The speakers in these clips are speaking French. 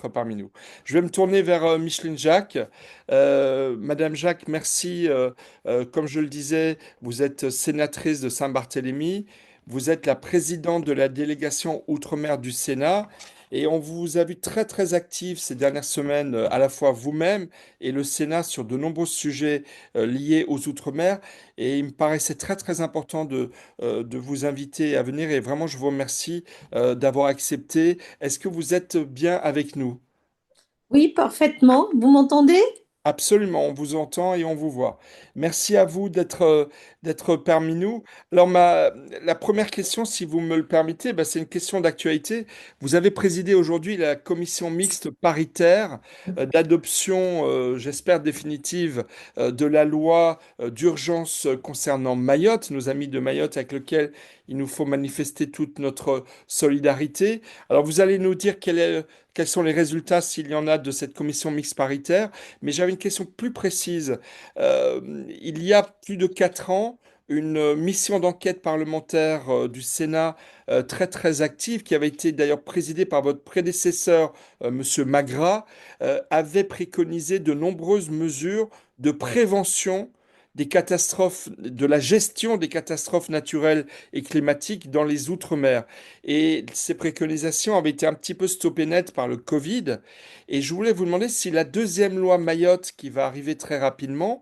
parmi nous. Je vais me tourner vers Micheline Jacques. Madame Jacques, merci. Comme je le disais, vous êtes sénatrice de Saint-Barthélemy. Vous êtes la présidente de la délégation Outre-mer du Sénat. Et on vous a vu très très active ces dernières semaines, à la fois vous-même et le Sénat sur de nombreux sujets liés aux Outre-mer. Et il me paraissait très très important de vous inviter à venir. Et vraiment, je vous remercie d'avoir accepté. Est-ce que vous êtes bien avec nous? Oui, parfaitement. Vous m'entendez? Absolument, on vous entend et on vous voit. Merci à vous d'être parmi nous. Alors, la première question, si vous me le permettez, bah, c'est une question d'actualité. Vous avez présidé aujourd'hui la commission mixte paritaire d'adoption, j'espère définitive, de la loi d'urgence concernant Mayotte, nos amis de Mayotte avec lesquels il nous faut manifester toute notre solidarité. Alors, vous allez nous dire quels sont les résultats, s'il y en a, de cette commission mixte paritaire. Mais j'avais une question plus précise. Il y a plus de 4 ans, une mission d'enquête parlementaire du Sénat très très active, qui avait été d'ailleurs présidée par votre prédécesseur, Monsieur Magras, avait préconisé de nombreuses mesures de prévention des catastrophes, de la gestion des catastrophes naturelles et climatiques dans les Outre-mer. Et ces préconisations avaient été un petit peu stoppées net par le Covid. Et je voulais vous demander si la deuxième loi Mayotte, qui va arriver très rapidement,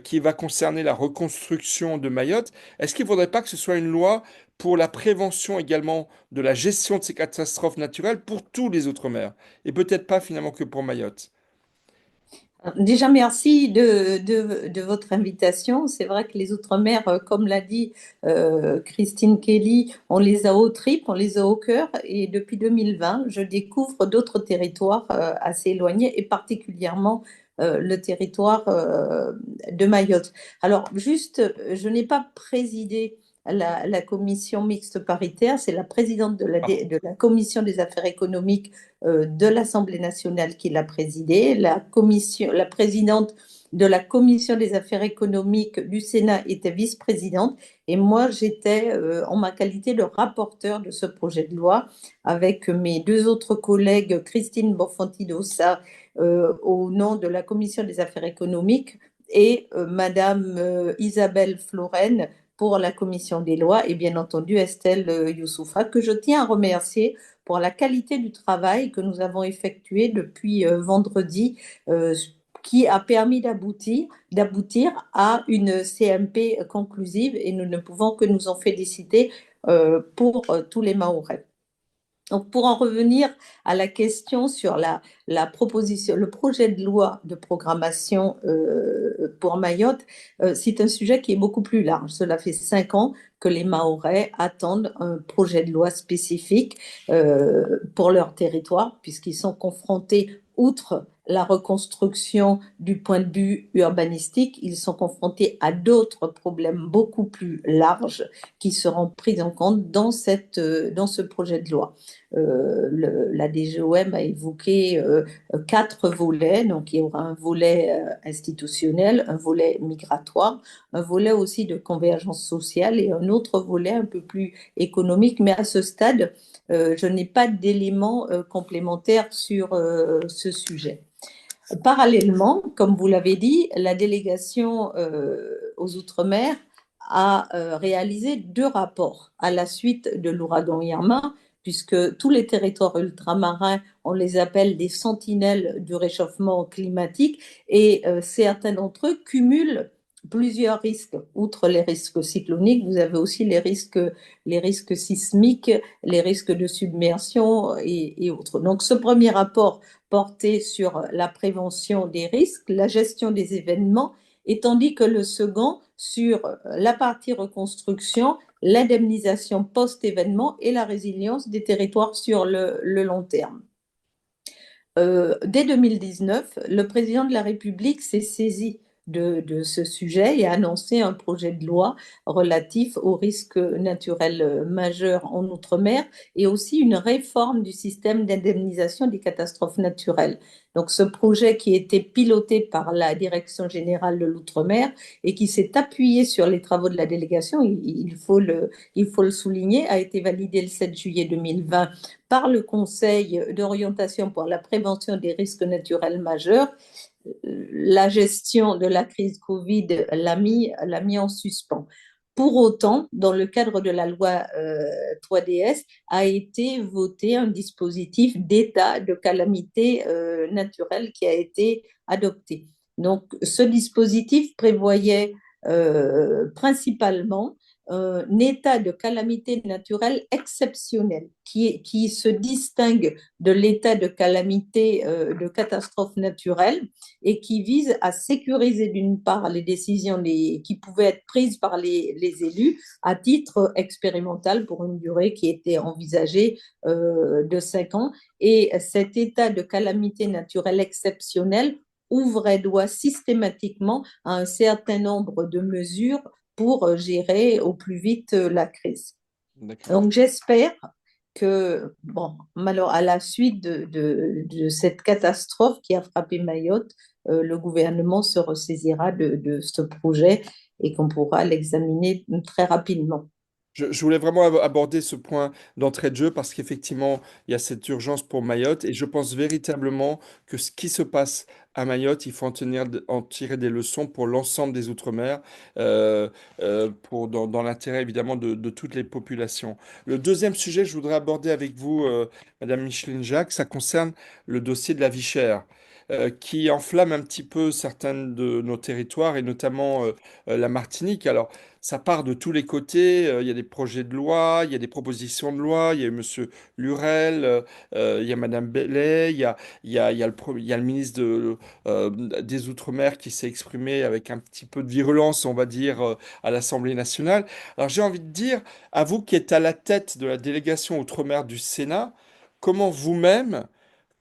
qui va concerner la reconstruction de Mayotte, est-ce qu'il ne faudrait pas que ce soit une loi pour la prévention également de la gestion de ces catastrophes naturelles pour tous les Outre-mer, et peut-être pas finalement que pour Mayotte? Déjà, merci de votre invitation. C'est vrai que les Outre-mer, comme l'a dit Christine Kelly, on les a aux tripes, on les a au cœur. Et depuis 2020, je découvre d'autres territoires assez éloignés et particulièrement le territoire de Mayotte. Alors, juste, je n'ai pas présidé la commission mixte paritaire, c'est la présidente Ah, de la commission des affaires économiques de l'Assemblée nationale qui l'a présidée. La présidente de la commission des affaires économiques du Sénat était vice-présidente et moi j'étais en ma qualité de rapporteur de ce projet de loi avec mes deux autres collègues, Christine Bonfanti-Dossat au nom de la commission des affaires économiques et Madame Isabelle Floren pour la commission des lois et bien entendu Estelle Youssoufa que je tiens à remercier pour la qualité du travail que nous avons effectué depuis vendredi, qui a permis d'aboutir à une CMP conclusive et nous ne pouvons que nous en féliciter pour tous les Mahorais. Donc, pour en revenir à la question sur la proposition, le projet de loi de programmation pour Mayotte, c'est un sujet qui est beaucoup plus large. Cela fait 5 ans que les Mahorais attendent un projet de loi spécifique pour leur territoire, puisqu'ils sont confrontés, outre la reconstruction du point de vue urbanistique, ils sont confrontés à d'autres problèmes beaucoup plus larges qui seront pris en compte dans ce projet de loi. La DGOM a évoqué 4 volets. Donc, il y aura un volet institutionnel, un volet migratoire, un volet aussi de convergence sociale et un autre volet un peu plus économique. Mais à ce stade, je n'ai pas d'éléments complémentaires sur ce sujet. Parallèlement, comme vous l'avez dit, la délégation aux Outre-mer a réalisé 2 rapports à la suite de l'ouragan Irma, puisque tous les territoires ultramarins, on les appelle des sentinelles du réchauffement climatique, et certains d'entre eux cumulent plusieurs risques. Outre les risques cycloniques, vous avez aussi les risques sismiques, les risques de submersion et autres. Donc ce premier rapport porté sur la prévention des risques, la gestion des événements, et tandis que le second sur la partie reconstruction, l'indemnisation post-événement et la résilience des territoires sur le long terme. Dès 2019, le président de la République s'est saisi de ce sujet et a annoncé un projet de loi relatif aux risques naturels majeurs en Outre-mer et aussi une réforme du système d'indemnisation des catastrophes naturelles. Donc, ce projet qui a été piloté par la Direction générale de l'Outre-mer et qui s'est appuyé sur les travaux de la délégation, il faut le souligner, a été validé le 7 juillet 2020 par le Conseil d'orientation pour la prévention des risques naturels majeurs. La gestion de la crise Covid l'a mis en suspens. Pour autant, dans le cadre de la loi 3DS, a été voté un dispositif d'état de calamité naturelle qui a été adopté. Donc, ce dispositif prévoyait principalement un état de calamité naturelle exceptionnel qui se distingue de l'état de calamité de catastrophe naturelle et qui vise à sécuriser d'une part les décisions qui pouvaient être prises par les élus à titre expérimental pour une durée qui était envisagée de 5 ans. Et cet état de calamité naturelle exceptionnelle ouvrait droit systématiquement à un certain nombre de mesures pour gérer au plus vite la crise. D'accord. Donc j'espère que, bon, à la suite de cette catastrophe qui a frappé Mayotte, le gouvernement se ressaisira de ce projet et qu'on pourra l'examiner très rapidement. Je voulais vraiment aborder ce point d'entrée de jeu parce qu'effectivement, il y a cette urgence pour Mayotte et je pense véritablement que ce qui se passe à Mayotte, il faut en tirer des leçons pour l'ensemble des Outre-mer, euh, dans l'intérêt évidemment de toutes les populations. Le deuxième sujet que je voudrais aborder avec vous, Madame Micheline Jacques, ça concerne le dossier de la vie chère. Qui enflamme un petit peu certains de nos territoires et notamment la Martinique. Alors, ça part de tous les côtés. Il y a des projets de loi, il y a des propositions de loi. Il y a eu Monsieur Lurel, il y a Madame Bellet, il y a le ministre des Outre-mer qui s'est exprimé avec un petit peu de virulence, on va dire, à l'Assemblée nationale. Alors j'ai envie de dire, à vous qui êtes à la tête de la délégation Outre-mer du Sénat, comment vous-même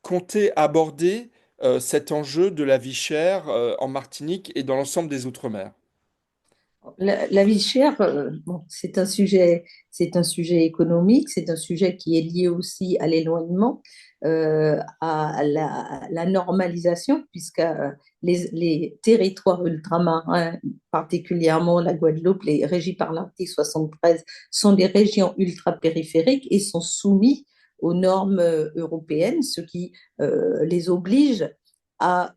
comptez aborder cet enjeu de la vie chère en Martinique et dans l'ensemble des Outre-mer? La vie chère, bon, c'est un sujet économique, c'est un sujet qui est lié aussi à l'éloignement, à la normalisation, puisque les territoires ultramarins, particulièrement la Guadeloupe, les régis par l'article 73, sont des régions ultra-périphériques et sont soumis aux normes européennes, ce qui les oblige à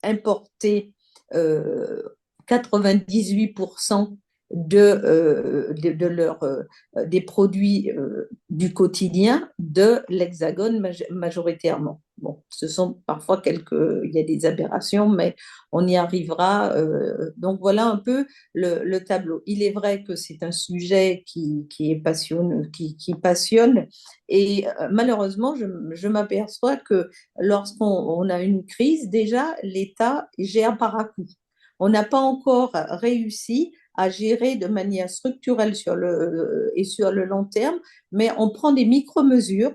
importer euh, 98% des produits du quotidien de l'Hexagone majoritairement. Bon, ce sont parfois il y a des aberrations, mais on y arrivera. Donc voilà un peu le tableau. Il est vrai que c'est un sujet qui passionne et malheureusement, je m'aperçois que lorsqu'on a une crise, déjà, l'État gère par à-coups. On n'a pas encore réussi à gérer de manière structurelle et sur le long terme, mais on prend des micro-mesures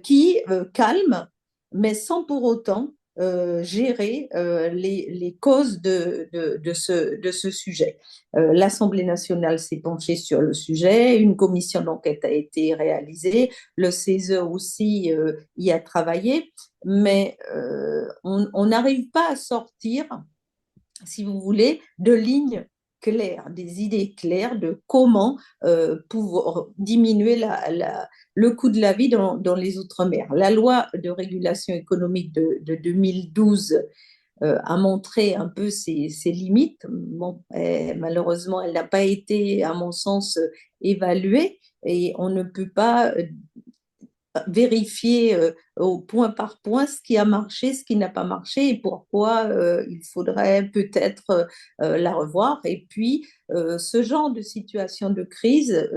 qui calment, mais sans pour autant gérer les causes de ce sujet. L'Assemblée nationale s'est penchée sur le sujet, une commission d'enquête a été réalisée, le CESE aussi y a travaillé, mais on n'arrive pas à sortir, si vous voulez, de lignes claires, des idées claires de comment pouvoir diminuer le coût de la vie dans les Outre-mer. La loi de régulation économique de 2012 a montré un peu ses limites. Bon, malheureusement, elle n'a pas été, à mon sens, évaluée et on ne peut pas vérifier au point par point ce qui a marché, ce qui n'a pas marché et pourquoi il faudrait peut-être la revoir. Et puis, ce genre de situation de crise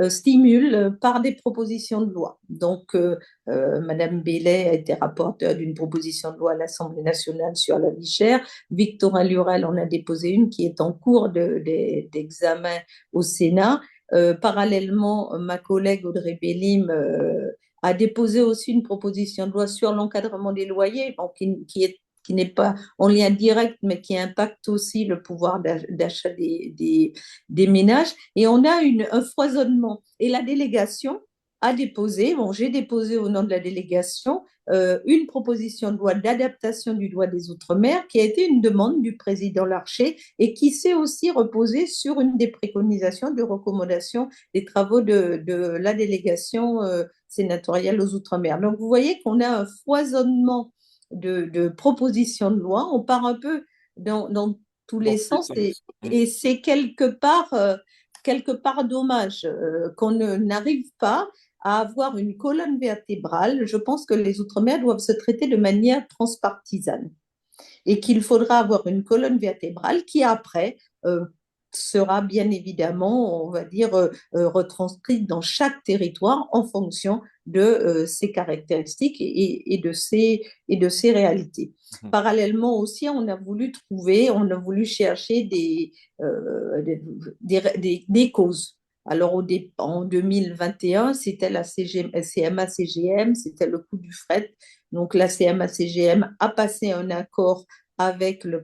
stimule par des propositions de loi. Donc, Madame Bellet a été rapporteure d'une proposition de loi à l'Assemblée nationale sur la vie chère. Victorin Lurel en a déposé une qui est en cours d'examen au Sénat. Parallèlement, ma collègue Audrey Bélim a déposé aussi une proposition de loi sur l'encadrement des loyers, bon, qui est qui n'est pas en lien direct, mais qui impacte aussi le pouvoir d'achat des ménages. Et on a un foisonnement. Et la délégation a déposé, bon, j'ai déposé au nom de la délégation, une proposition de loi d'adaptation du droit des Outre-mer qui a été une demande du président Larcher et qui s'est aussi reposée sur une des préconisations, de recommandations des travaux de la délégation sénatoriale aux Outre-mer. Donc, vous voyez qu'on a un foisonnement de propositions de loi. On part un peu dans tous Dans les tous les sens sens. et c'est quelque part dommage qu'on n'arrive pas à avoir une colonne vertébrale. Je pense que les Outre-mer doivent se traiter de manière transpartisane et qu'il faudra avoir une colonne vertébrale qui après sera bien évidemment, on va dire, retranscrite dans chaque territoire en fonction de ses caractéristiques et de ses réalités. Mhm. Parallèlement aussi, on a voulu chercher des causes. Alors, en 2021, c'était la CMA-CGM, c'était le coût du fret. Donc, la CMA-CGM a passé un accord avec le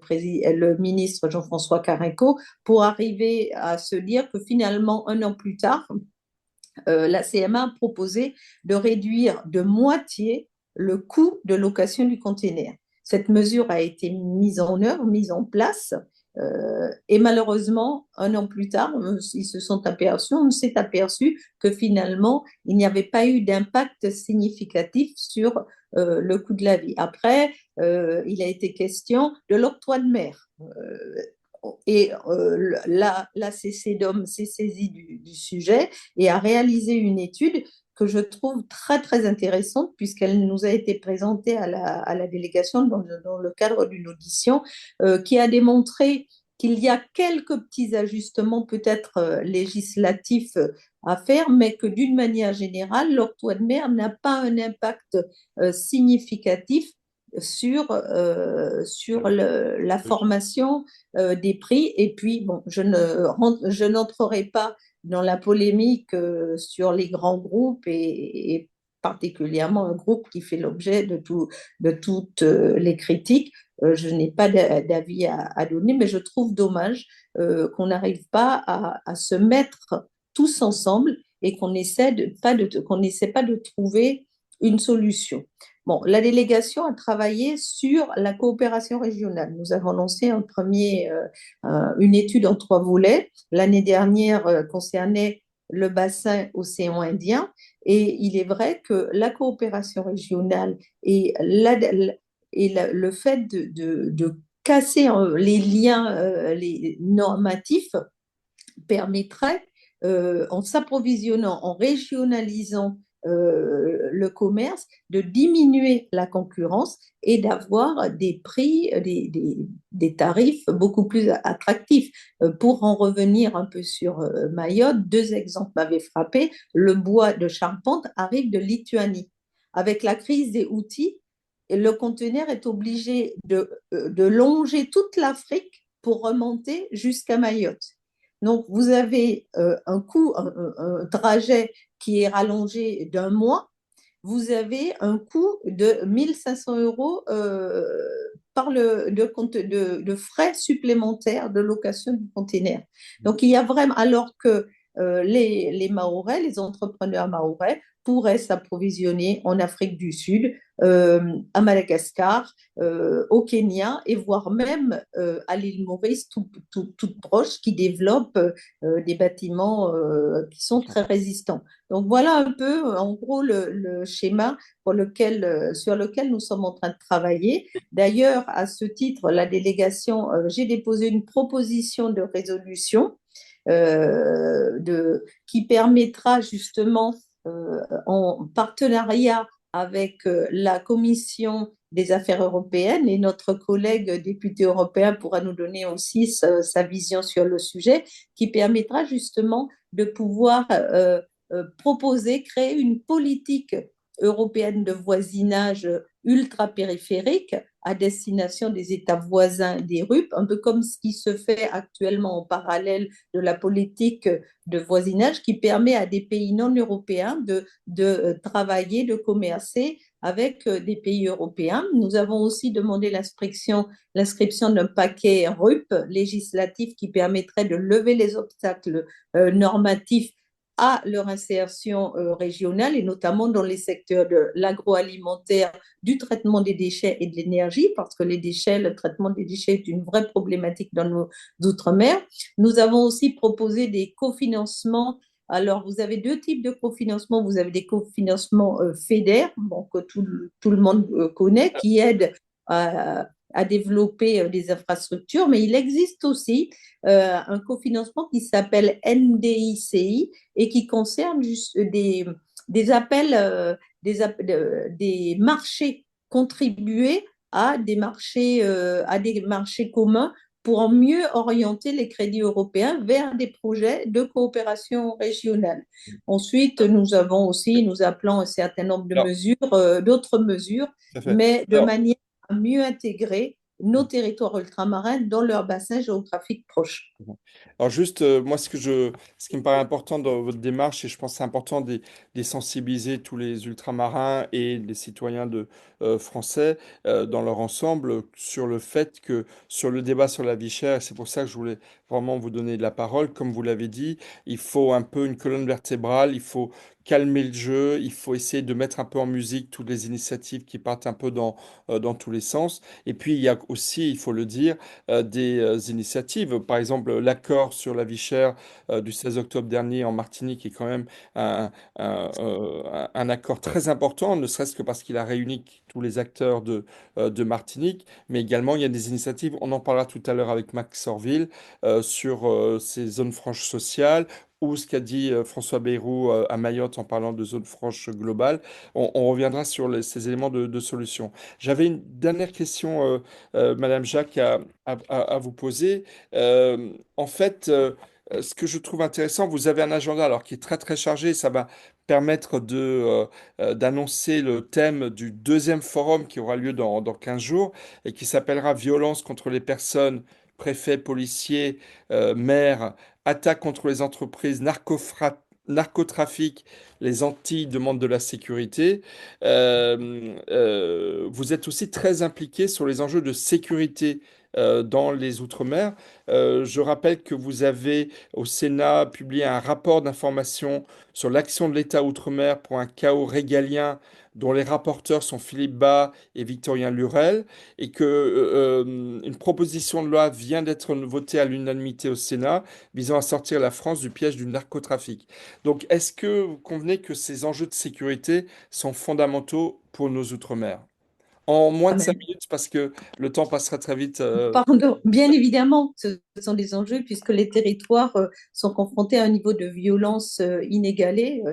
ministre Jean-François Carenco pour arriver à se dire que finalement, un an plus tard, la CMA a proposé de réduire de moitié le coût de location du container. Cette mesure a été mise en œuvre, mise en place, et malheureusement, un an plus tard, ils se sont aperçus, on s'est aperçu que finalement, il n'y avait pas eu d'impact significatif sur le coût de la vie. Après, il a été question de l'octroi de mer. Et la CCDOM s'est saisie du sujet et a réalisé une étude que je trouve très, très intéressante puisqu'elle nous a été présentée à la délégation dans le cadre d'une audition qui a démontré qu'il y a quelques petits ajustements peut-être législatifs à faire, mais que d'une manière générale, l'octroi de mer n'a pas un impact significatif sur la formation des prix. Et puis, bon, je n'entrerai pas dans la polémique sur les grands groupes et particulièrement un groupe qui fait l'objet de toutes les critiques. Je n'ai pas d'avis à donner, mais je trouve dommage qu'on n'arrive pas à se mettre tous ensemble et qu'on n'essaie pas de trouver une solution. Bon, la délégation a travaillé sur la coopération régionale. Nous avons lancé une étude en 3 volets. L'année dernière concernait le bassin océan Indien. Et il est vrai que la coopération régionale le fait de casser les liens les normatifs permettrait, en s'approvisionnant, en régionalisant le commerce, de diminuer la concurrence et d'avoir des prix, des tarifs beaucoup plus attractifs. Pour en revenir un peu sur Mayotte, 2 exemples m'avaient frappé. Le bois de charpente arrive de Lituanie. Avec la crise des outils, le conteneur est obligé de longer toute l'Afrique pour remonter jusqu'à Mayotte. Donc, vous avez un trajet qui est rallongé d'un mois. Vous avez un coût de 1500 euros de frais supplémentaires de location du container. Donc, il y a vraiment, alors que les Mahorais, les entrepreneurs mahorais, pourraient s'approvisionner en Afrique du Sud, à Madagascar, au Kenya et voire même à l'île Maurice, toute proche, qui développe des bâtiments qui sont très résistants. Donc voilà un peu, en gros, le schéma sur lequel nous sommes en train de travailler. D'ailleurs, à ce titre, la délégation, j'ai déposé une proposition de résolution qui permettra justement, en partenariat avec la Commission des affaires européennes, et notre collègue député européen pourra nous donner aussi sa vision sur le sujet, qui permettra justement de pouvoir proposer, créer une politique européenne de voisinage ultra-périphérique à destination des États voisins des RUP, un peu comme ce qui se fait actuellement en parallèle de la politique de voisinage qui permet à des pays non européens de travailler, de commercer avec des pays européens. Nous avons aussi demandé l'inscription d'un paquet RUP législatif qui permettrait de lever les obstacles normatifs à leur insertion régionale et notamment dans les secteurs de l'agroalimentaire, du traitement des déchets et de l'énergie, parce que les déchets, le traitement des déchets est une vraie problématique dans nos outre-mer. Nous avons aussi proposé des cofinancements. Alors, vous avez deux types de cofinancement. Vous avez des cofinancements FEDER, bon, que tout le monde connaît, qui aident à développer des infrastructures, mais il existe aussi un cofinancement qui s'appelle NDICI et qui concerne juste des appels, des marchés contribués à des marchés communs pour mieux orienter les crédits européens vers des projets de coopération régionale. Ensuite, nous appelons un certain nombre de Alors, mesures, d'autres mesures, tout à fait. mais de Alors, manière à mieux intégrer nos territoires ultramarins dans leur bassin géographique proche. Alors juste, moi, ce qui me paraît important dans votre démarche, et je pense que c'est important de sensibiliser tous les ultramarins et les citoyens français dans leur ensemble sur le fait que, sur le débat sur la vie chère, et c'est pour ça que je voulais vraiment vous donner de la parole, comme vous l'avez dit, il faut un peu une colonne vertébrale, il faut calmer le jeu, il faut essayer de mettre un peu en musique toutes les initiatives qui partent un peu dans tous les sens. Et puis, il y a aussi, il faut le dire, des initiatives. Par exemple, l'accord sur la vie chère du 16 octobre dernier en Martinique est quand même un, un accord très important, ne serait-ce que parce qu'il a réuni tous les acteurs de Martinique, mais également il y a des initiatives, on en parlera tout à l'heure avec Max Sorville, sur ces zones franches sociales, ou ce qu'a dit François Bayrou à Mayotte en parlant de zone franche globale. On reviendra sur ces éléments de solution. J'avais une dernière question, Madame Jacques, à vous poser. En fait, ce que je trouve intéressant, vous avez un agenda alors qui est très très chargé. Ça va permettre d'annoncer le thème du deuxième forum qui aura lieu dans 15 jours et qui s'appellera Violence contre les personnes, préfets, policiers, maires, attaques contre les entreprises, narcotrafic, les Antilles demandent de la sécurité. Vous êtes aussi très impliqué sur les enjeux de sécurité dans les Outre-mer. Je rappelle que vous avez au Sénat publié un rapport d'information sur l'action de l'État Outre-mer pour un chaos régalien dont les rapporteurs sont Philippe Bas et Victorien Lurel, et que une proposition de loi vient d'être votée à l'unanimité au Sénat visant à sortir la France du piège du narcotrafic. Donc, est-ce que vous convenez que ces enjeux de sécurité sont fondamentaux pour nos Outre-mer? En moins de 5 minutes, parce que le temps passera très vite. Pardon, bien évidemment, ce sont des enjeux puisque les territoires sont confrontés à un niveau de violence inégalé.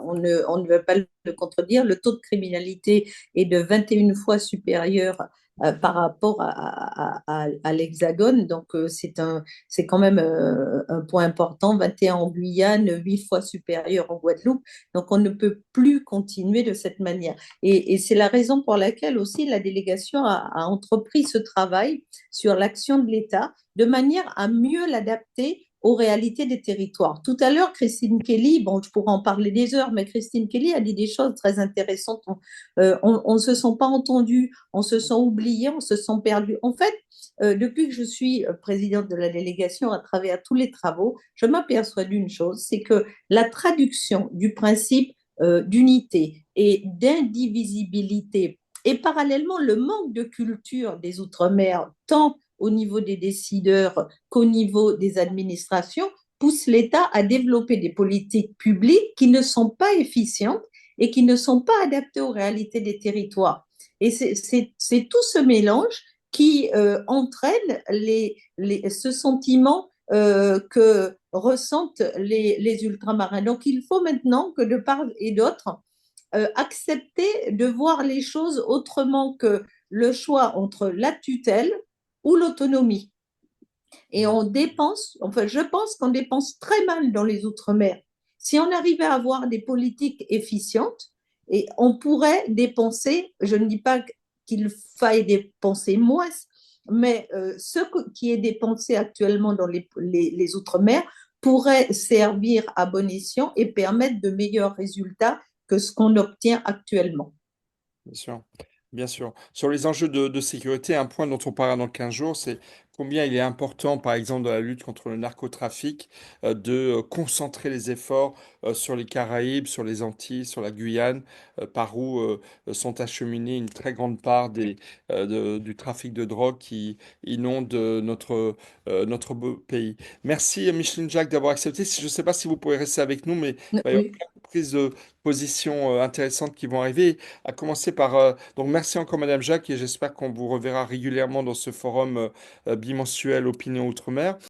On ne veut pas le contredire. Le taux de criminalité est de 21 fois supérieur par rapport à l'Hexagone. Donc, c'est quand même un point important. 21 en Guyane, 8 fois supérieur en Guadeloupe. Donc, on ne peut plus continuer de cette manière. Et c'est la raison pour laquelle aussi la délégation a entrepris ce travail sur l'action de l'État de manière à mieux l'adapter aux réalités des territoires. Tout à l'heure, Christine Kelly, bon, je pourrais en parler des heures, mais Christine Kelly a dit des choses très intéressantes. On ne se sent pas entendu, on se sent oublié, on se sent perdu. En fait, depuis que je suis présidente de la délégation à travers tous les travaux, je m'aperçois d'une chose, c'est que la traduction du principe d'unité et d'indivisibilité et parallèlement le manque de culture des Outre-mer, tant au niveau des décideurs qu'au niveau des administrations, pousse l'État à développer des politiques publiques qui ne sont pas efficientes et qui ne sont pas adaptées aux réalités des territoires. Et c'est tout ce mélange qui entraîne ce sentiment que ressentent les ultramarins. Donc il faut maintenant que de part et d'autre, accepter de voir les choses autrement que le choix entre la tutelle ou l'autonomie. Et on dépense, enfin je pense qu'on dépense très mal dans les Outre-mer. Si on arrivait à avoir des politiques efficientes Et on pourrait dépenser, je ne dis pas qu'il faille dépenser moins, mais qui est dépensé actuellement dans les Outre-mer pourrait servir à bon escient et permettre de meilleurs résultats que ce qu'on obtient actuellement. Bien sûr, bien sûr. Sur les enjeux de sécurité, un point dont on parlera dans 15 jours, c'est combien il est important, par exemple, dans la lutte contre le narcotrafic, de concentrer les efforts sur les Caraïbes, sur les Antilles, sur la Guyane, par où sont acheminées une très grande part du trafic de drogue qui inonde notre beau pays. Merci, Micheline Jacques, d'avoir accepté. Je ne sais pas si vous pourrez rester avec nous, mais il va y avoir Oui. plein de prises de position intéressantes qui vont arriver. À commencer par... donc merci encore Madame Jacques et j'espère qu'on vous reverra régulièrement dans ce forum bimensuel Opinion Outre-mer.